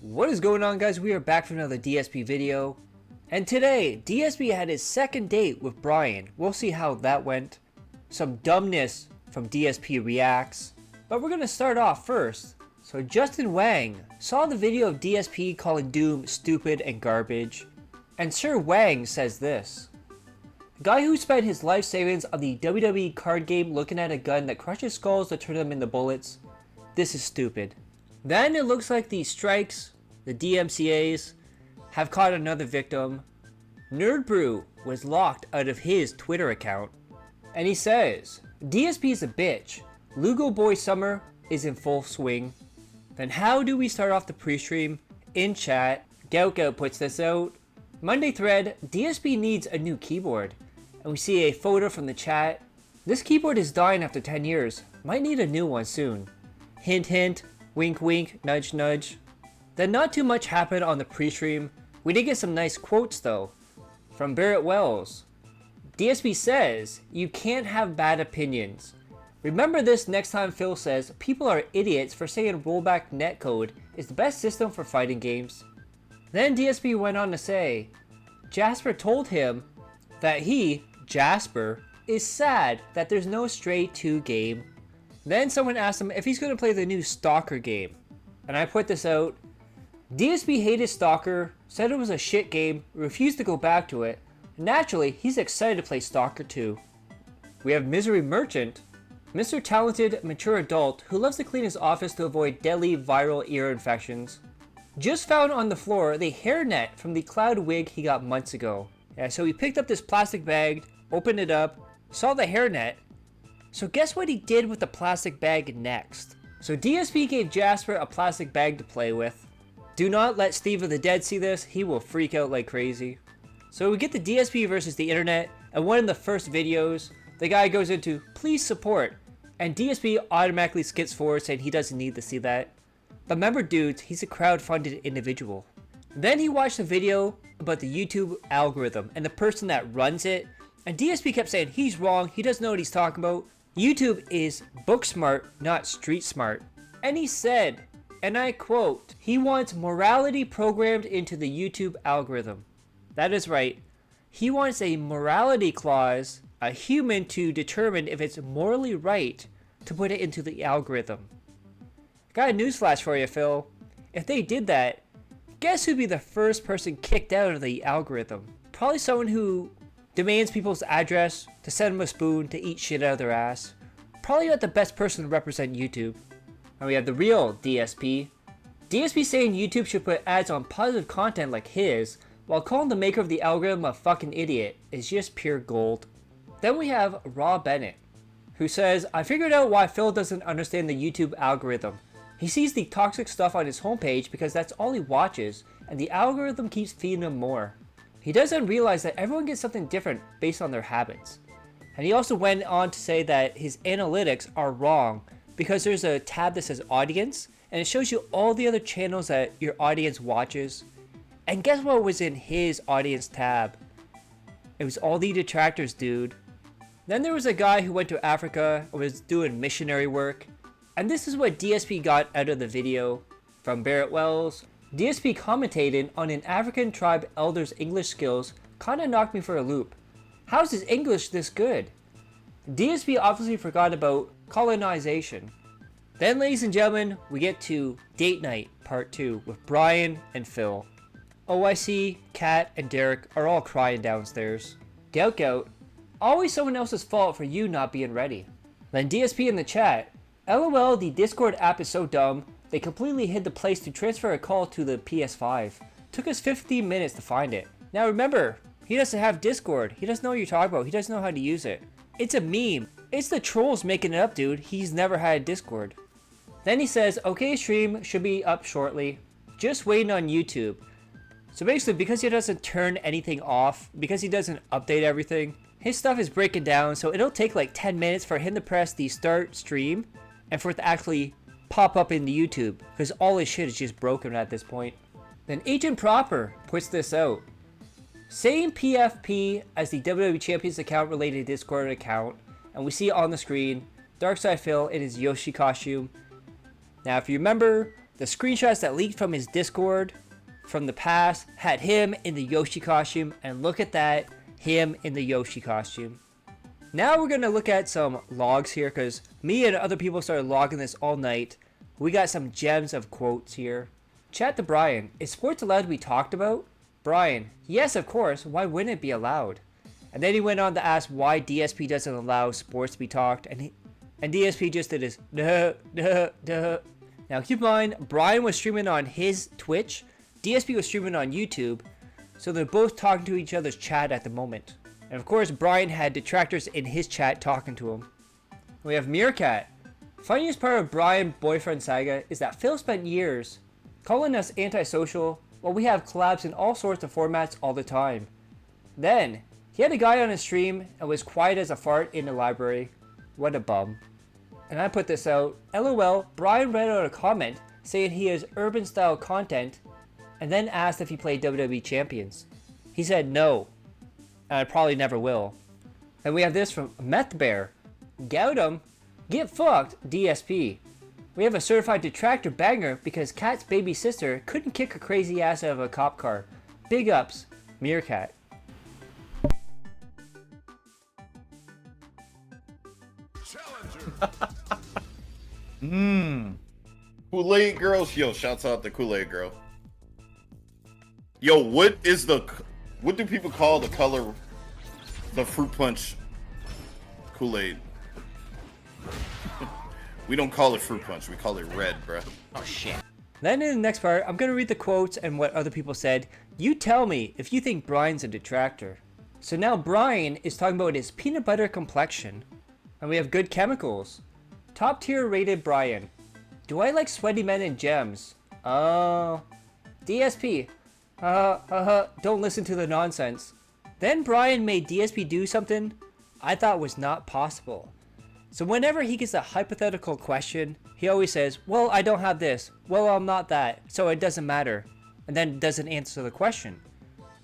What is going on, guys? We are back for another DSP video, and today DSP had his second date with Bryan. We'll see how that went. Some dumbness from DSP Reacts, but we're gonna start off first. So Justin Wang saw the video of DSP calling Doom stupid and garbage, and Sir Wang says this: "The guy who spent his life savings on the WWE card game looking at a gun that crushes skulls to turn them into bullets, this is stupid." Then it looks like the strikes, the DMCAs, have caught another victim. Nerd Brew was locked out of his Twitter account, and he says, DSP is a bitch, Lugo Boy Summer is in full swing. Then how do we start off the pre-stream? In chat, LOLCOW puts this out. Monday thread, DSP needs a new keyboard, and we see a photo from the chat. This keyboard is dying after 10 years, might need a new one soon. Hint hint, wink wink, nudge nudge. Then not too much happened on the pre-stream. We did get some nice quotes though. From Barrett Wells. DSP says, you can't have bad opinions. Remember this next time Phil says, people are idiots for saying rollback netcode is the best system for fighting games. Then DSP went on to say, Jasper told him that he, Jasper, is sad that there's no Stray 2 game. Then someone asked him if he's going to play the new Stalker game. And I put this out. DSP hated Stalker, said it was a shit game, refused to go back to it. Naturally, he's excited to play Stalker 2. We have Misery Merchant, Mr. Talented Mature Adult who loves to clean his office to avoid deadly viral ear infections. Just found on the floor the hairnet from the cloud wig he got months ago. Yeah, so he picked up this plastic bag, opened it up, saw the hairnet. So guess what he did with the plastic bag next? So DSP gave Jasper a plastic bag to play with. Do not let Steve of the Dead see this, he will freak out like crazy. So we get the DSP versus the internet, and one of the first videos, the guy goes into please support, and DSP automatically skips forward saying he doesn't need to see that. But remember dudes, he's a crowd-funded individual. Then he watched a video about the YouTube algorithm and the person that runs it, and DSP kept saying he's wrong, he doesn't know what he's talking about. YouTube is book smart, not street smart. And he said, and I quote, he wants morality programmed into the YouTube algorithm. That is right. He wants a morality clause, a human to determine if it's morally right to put it into the algorithm. Got a newsflash for you, Phil. If they did that, guess who'd be the first person kicked out of the algorithm? Probably someone who demands people's address to send them a spoon to eat shit out of their ass. Probably not the best person to represent YouTube. And we have the real DSP. DSP saying YouTube should put ads on positive content like his, while calling the maker of the algorithm a fucking idiot is just pure gold. Then we have Raw Bennett, who says, I figured out why Phil doesn't understand the YouTube algorithm. He sees the toxic stuff on his homepage because that's all he watches, and the algorithm keeps feeding him more. He doesn't realize that everyone gets something different based on their habits. And he also went on to say that his analytics are wrong because there's a tab that says audience, and it shows you all the other channels that your audience watches. And guess what was in his audience tab? It was all the detractors, dude. Then there was a guy who went to Africa and was doing missionary work. And this is what DSP got out of the video. From Barrett Wells, DSP commentating on an African tribe elder's English skills kinda knocked me for a loop. How's his English this good? DSP obviously forgot about colonization. Then, ladies and gentlemen, we get to Date Night Part 2 with Bryan and Phil. OIC, Kat, and Derek are all crying downstairs. LOLCOW, always someone else's fault for you not being ready. Then DSP in the chat, LOL, the Discord app is so dumb, they completely hid the place to transfer a call to the PS5. Took us 15 minutes to find it. Now remember, he doesn't have Discord, he doesn't know what you're talking about, he doesn't know how to use it. It's a meme. It's the trolls making it up, dude. He's never had Discord. Then he says, okay, stream should be up shortly. Just waiting on YouTube. So basically, because he doesn't turn anything off, because he doesn't update everything, his stuff is breaking down, so it'll take like 10 minutes for him to press the start stream and for it to actually pop up in the YouTube, because all his shit is just broken at this point. Then Agent Proper puts this out. Same PFP as the WWE Champions account related Discord account, and we see on the screen Darkside Phil in his Yoshi costume. Now if you remember, The screenshots that leaked from his Discord from the past had him in the Yoshi costume, and look at that, him in the Yoshi costume. Now we're gonna look at some logs here, because me and other people started logging this all night. We got some gems of quotes here. Chat to Bryan, is sports allowed to be talked about? Bryan, yes of course, why wouldn't it be allowed? And then he went on to ask why DSP doesn't allow sports to be talked, and DSP just did his duh, duh, duh. Now keep in mind, Bryan was streaming on his Twitch, DSP was streaming on YouTube, so they're both talking to each other's chat at the moment. And of course, Bryan had detractors in his chat talking to him. We have Meerkat. Funniest part of Bryan boyfriend saga is that Phil spent years calling us antisocial while we have collabs in all sorts of formats all the time. Then, he had a guy on his stream and was quiet as a fart in the library. What a bum. And I put this out. LOL, Bryan read out a comment saying he has urban style content and then asked if he played WWE Champions. He said no, and I probably never will. And we have this from Meth Bear. Gout him, get fucked, DSP. We have a certified detractor banger because Kat's baby sister couldn't kick her crazy ass out of a cop car. Big ups, Meerkat. Kool-Aid girls, yo, shouts out to Kool-Aid girl. Yo, what do people call the color, the fruit punch Kool-Aid? We don't call it fruit punch, we call it red, bruh. Oh shit. Then in the next part, I'm gonna read the quotes and what other people said. You tell me if you think Bryan's a detractor. So now Bryan is talking about his peanut butter complexion. And we have good chemicals. Top tier rated Bryan. Do I like sweaty men and gems? Oh. DSP. Don't listen to the nonsense. Then Bryan made DSP do something I thought was not possible. So whenever he gets a hypothetical question, he always says, well, I don't have this. Well, I'm not that. So it doesn't matter. And then doesn't answer the question.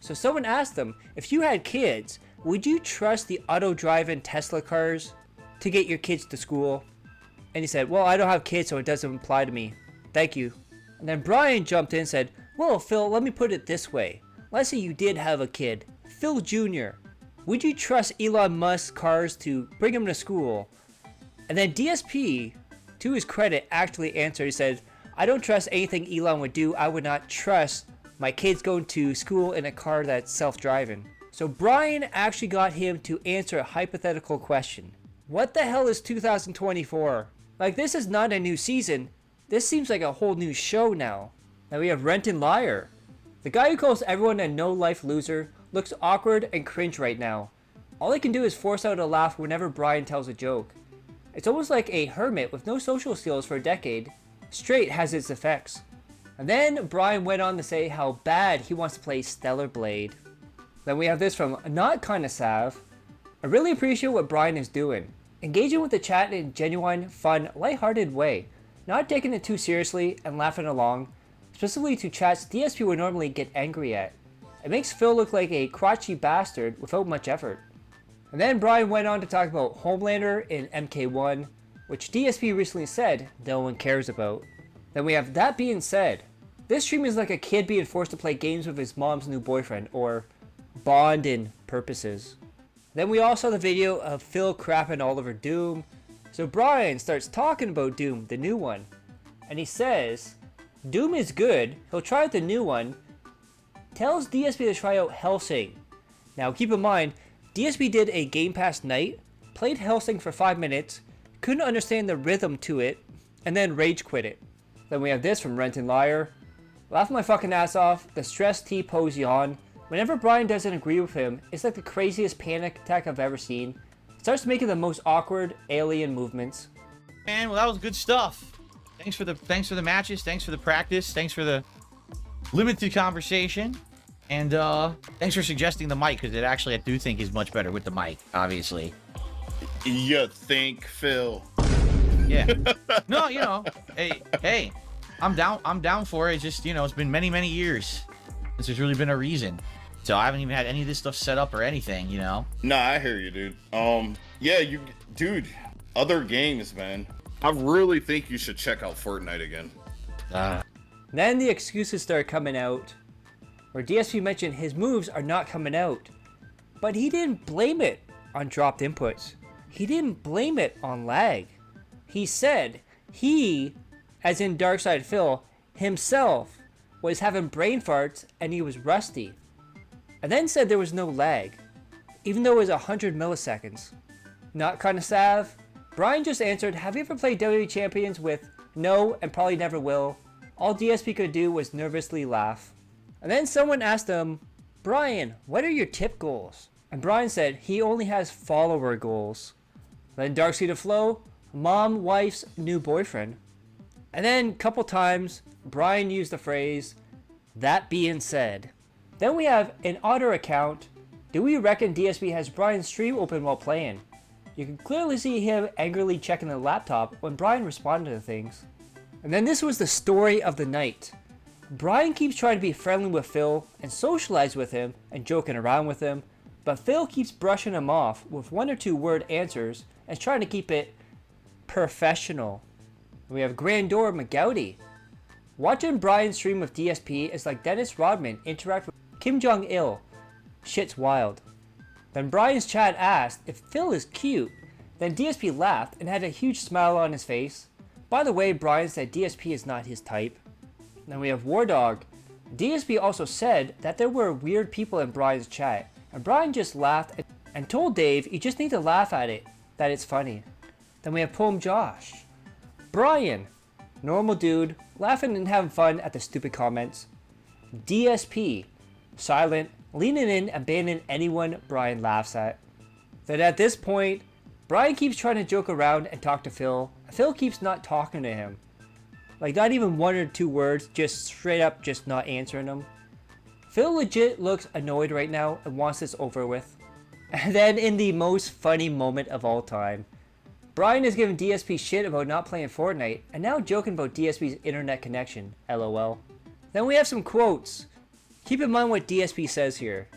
So someone asked him, if you had kids, would you trust the auto-driving Tesla cars to get your kids to school? And he said, well, I don't have kids, so it doesn't apply to me. Thank you. And then Bryan jumped in and said, well, Phil, let me put it this way. Let's say you did have a kid, Phil Jr. Would you trust Elon Musk's cars to bring him to school? And then DSP, to his credit, actually answered. He said, I don't trust anything Elon would do. I would not trust my kids going to school in a car that's self-driving. So Bryan actually got him to answer a hypothetical question. What the hell is 2024? Like, this is not a new season. This seems like a whole new show now. Now we have Renton Liar. The guy who calls everyone a no-life loser looks awkward and cringe right now. All he can do is force out a laugh whenever Bryan tells a joke. It's almost like a hermit with no social skills for a decade. Straight has its effects. And then Bryan went on to say how bad he wants to play Stellar Blade. Then we have this from Not Kinda Sav. I really appreciate what Bryan is doing. Engaging with the chat in a genuine, fun, lighthearted way. Not taking it too seriously and laughing along. Specifically to chats DSP would normally get angry at. It makes Phil look like a crotchety bastard without much effort. And then Bryan went on to talk about Homelander in MK1, which DSP recently said no one cares about. Then we have That Being Said. This stream is like a kid being forced to play games with his mom's new boyfriend, or bonding purposes. Then we also saw the video of Phil crapping all over Doom. So Bryan starts talking about Doom, the new one. And he says, Doom is good, he'll try out the new one. Tells DSP to try out Hellsing. Now keep in mind, DSP did a Game Pass night, played Hellsing for 5 minutes, couldn't understand the rhythm to it, and then rage quit it. Then we have this from Renton Liar. Laugh my fucking ass off, the stress T-pose yawn. Whenever Bryan doesn't agree with him, it's like the craziest panic attack I've ever seen. Starts making the most awkward alien movements. Man, well, that was good stuff. Thanks for the matches, thanks for the practice, thanks for the limited conversation, and thanks for suggesting the mic, because I do think is much better with the mic, obviously. You think, Phil? Yeah. No, you know, hey, I'm down for it. It's just, you know, it's been many years since there's really been a reason. So I haven't even had any of this stuff set up or anything, you know? Nah, I hear you, dude. Yeah, dude, other games, man. I really think you should check out Fortnite again. Then the excuses start coming out, where DSP mentioned his moves are not coming out. But he didn't blame it on dropped inputs. He didn't blame it on lag. He said he, as in Darkside Phil, himself was having brain farts and he was rusty. And then said there was no lag, even though it was 100 milliseconds. Not kinda sav? Bryan just answered, have you ever played WWE Champions with no and probably never will? All DSP could do was nervously laugh. And then someone asked him, Bryan, what are your tip goals? And Bryan said he only has follower goals. Then Darkseid of Flow, mom, wife's new boyfriend. And then a couple times, Bryan used the phrase, that being said. Then we have an Otter account. Do we reckon DSP has Bryan's stream open while playing? You can clearly see him angrily checking the laptop when Bryan responded to things. And then this was the story of the night. Bryan keeps trying to be friendly with Phil and socialize with him and joking around with him, but Phil keeps brushing him off with 1 or 2 word answers and trying to keep it professional. We have Grandor McGowdy. Watching Bryan stream with DSP is like Dennis Rodman interact with Kim Jong-il. Shit's wild. Then Bryan's chat asked if Phil is cute. Then DSP laughed and had a huge smile on his face. By the way, Bryan said DSP is not his type. Then we have War Dog. DSP also said that there were weird people in Bryan's chat, and Bryan just laughed and told Dave you just need to laugh at it, that it's funny. Then we have Poem Josh. Bryan, normal dude, laughing and having fun at the stupid comments. DSP, silent, leaning in, abandoning anyone Bryan laughs at. Then at this point, Bryan keeps trying to joke around and talk to Phil. Phil keeps not talking to him. Like not even 1 or 2 words, just straight up just not answering him. Phil legit looks annoyed right now and wants this over with. And then in the most funny moment of all time, Bryan is giving DSP shit about not playing Fortnite and now joking about DSP's internet connection, lol. Then we have some quotes. Keep in mind what DSP says here.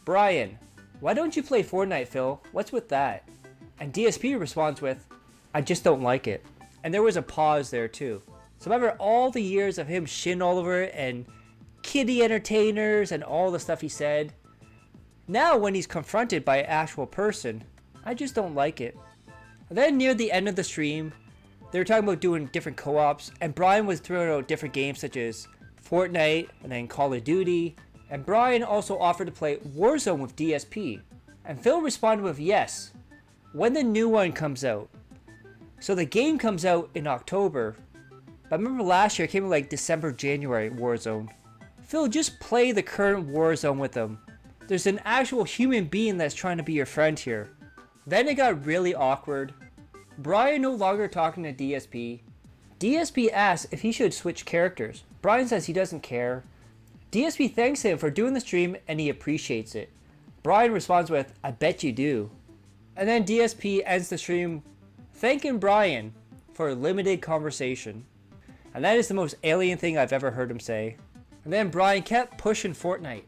Bryan, why don't you play Fortnite, Phil? What's with that? And DSP responds with, I just don't like it. And there was a pause there too. So remember all the years of him shitting all over it and kiddie entertainers and all the stuff he said. Now when he's confronted by an actual person, I just don't like it. And then near the end of the stream, they were talking about doing different co-ops, and Bryan was throwing out different games such as Fortnite and then Call of Duty, and Bryan also offered to play Warzone with DSP. And Phil responded with yes, when the new one comes out. So the game comes out in October, but I remember last year it came in like December, January, Warzone. Phil, just play the current Warzone with them. There's an actual human being that's trying to be your friend here. Then it got really awkward. Bryan no longer talking to DSP. DSP asks if he should switch characters. Bryan says he doesn't care. DSP thanks him for doing the stream and he appreciates it. Bryan responds with, I bet you do. And then DSP ends the stream thanking Bryan for a limited conversation. And that is the most alien thing I've ever heard him say. And then Bryan kept pushing Fortnite.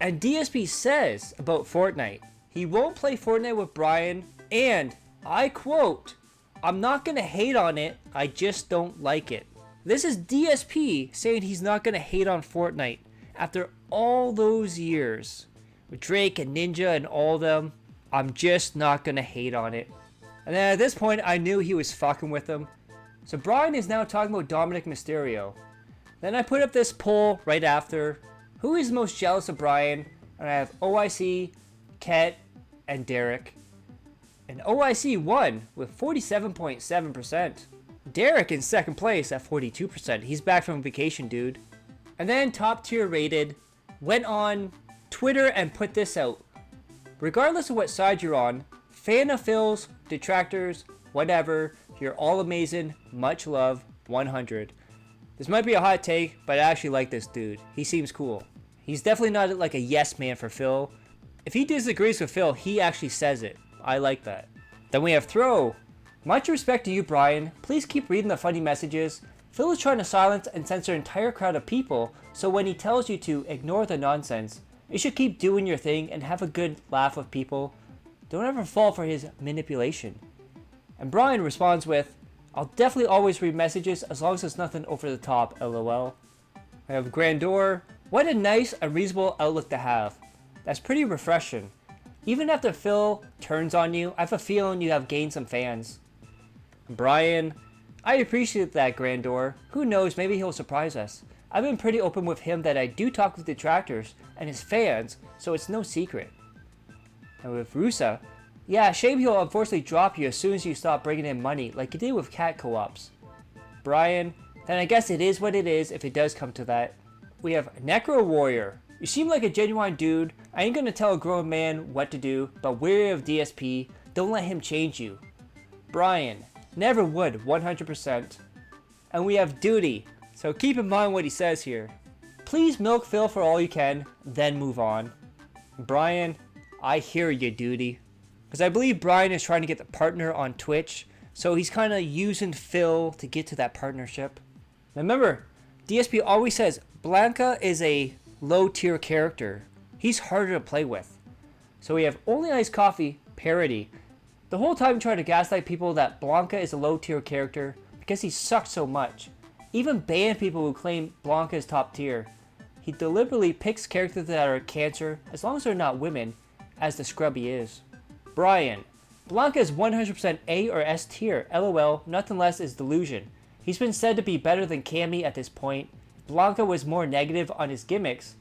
And DSP says about Fortnite, he won't play Fortnite with Bryan, and, I quote, I'm not gonna hate on it, I just don't like it. This is DSP saying he's not gonna hate on Fortnite after all those years. With Drake and Ninja and all of them, I'm just not gonna hate on it. And then at this point, I knew he was fucking with them. So Bryan is now talking about Dominic Mysterio. Then I put up this poll right after. Who is most jealous of Bryan? And I have OIC, Ket, and DERICH. And OIC won with 47.7%. DERICH in second place at 42%. He's back from vacation, dude. And then top tier rated went on Twitter and put this out. Regardless of what side you're on, fan of Phil's, detractors, whatever, you're all amazing, much love, 100. This might be a hot take, but I actually like this dude. He seems cool. He's definitely not like a yes man for Phil. If he disagrees with Phil, he actually says it. I like that. Then we have Throw. Much respect to you, Bryan. Please keep reading the funny messages. Phil is trying to silence and censor an entire crowd of people, so when he tells you to ignore the nonsense, you should keep doing your thing and have a good laugh with people. Don't ever fall for his manipulation. And Bryan responds with, I'll definitely always read messages as long as it's nothing over the top, lol. I have Grandeur. What a nice and reasonable outlook to have. That's pretty refreshing. Even after Phil turns on you, I have a feeling you have gained some fans. Bryan. I appreciate that, Grandeur. Who knows, maybe he'll surprise us. I've been pretty open with him that I do talk with detractors and his fans, so it's no secret. And with Rusa, yeah, shame he'll unfortunately drop you as soon as you stop bringing in money, like you did with cat co-ops. Bryan, then I guess it is what it is if it does come to that. We have Necro Warrior. You seem like a genuine dude. I ain't gonna tell a grown man what to do, but wary of DSP, don't let him change you. Bryan, never would, 100%. And we have Duty, so keep in mind what he says here. Please milk Phil for all you can, then move on. Bryan, I hear you, Duty. Because I believe Bryan is trying to get the partner on Twitch, so he's kind of using Phil to get to that partnership. Now remember, DSP always says Blanca is a low tier character. He's harder to play with. So we have Only Iced Coffee parody. The whole time trying to gaslight people that Blanca is a low tier character because he sucks so much. Even ban people who claim Blanca is top tier. He deliberately picks characters that are cancer, as long as they're not women, as the scrub he is. Bryan, Blanca is 100% A or S tier, lol, nothing less is delusion. He's been said to be better than Cammy at this point. Blanca was more negative on his gimmicks.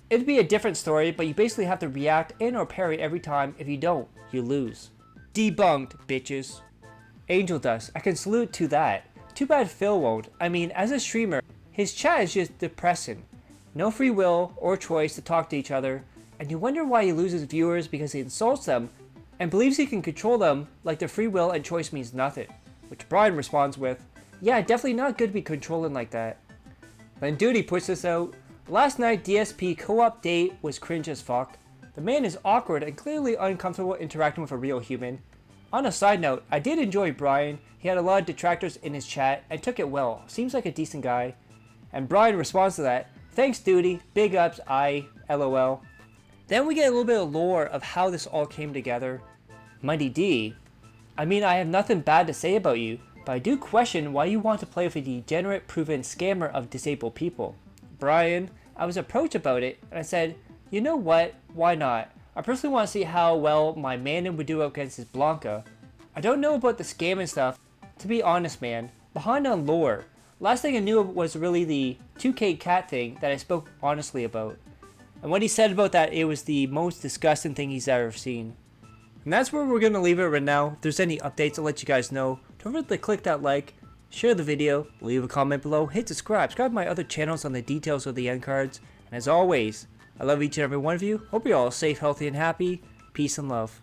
It'd be a different story, but you basically have to react and or parry every time. If you don't, you lose. Debunked, bitches. Angel Dust, I can salute to that. Too bad Phil won't. I mean, as a streamer, his chat is just depressing. No free will or choice to talk to each other, and you wonder why he loses viewers because he insults them and believes he can control them like their free will and choice means nothing. Which Bryan responds with, yeah, definitely not good to be controlling like that. Then Duty puts this out. Last night DSP co-op date was cringe as fuck. The man is awkward and clearly uncomfortable interacting with a real human. On a side note, I did enjoy Bryan. He had a lot of detractors in his chat and took it well. Seems like a decent guy. And Bryan responds to that. Thanks, Duty. Big ups, lol. Then we get a little bit of lore of how this all came together. Mighty D. I mean, I have nothing bad to say about you, but I do question why you want to play with a degenerate proven scammer of disabled people. Bryan, I was approached about it, and I said, you know what, why not? I personally want to see how well my Manon would do against his Blanca. I don't know about the scam and stuff, to be honest man, behind on lore. Last thing I knew was really the 2K cat thing that I spoke honestly about. And what he said about that, it was the most disgusting thing he's ever seen. And that's where we're going to leave it right now. If there's any updates, I'll let you guys know. Don't forget to click that like, share the video, leave a comment below, hit subscribe to my other channels on the details of the end cards. And as always, I love each and every one of you. Hope you're all safe, healthy, and happy. Peace and love.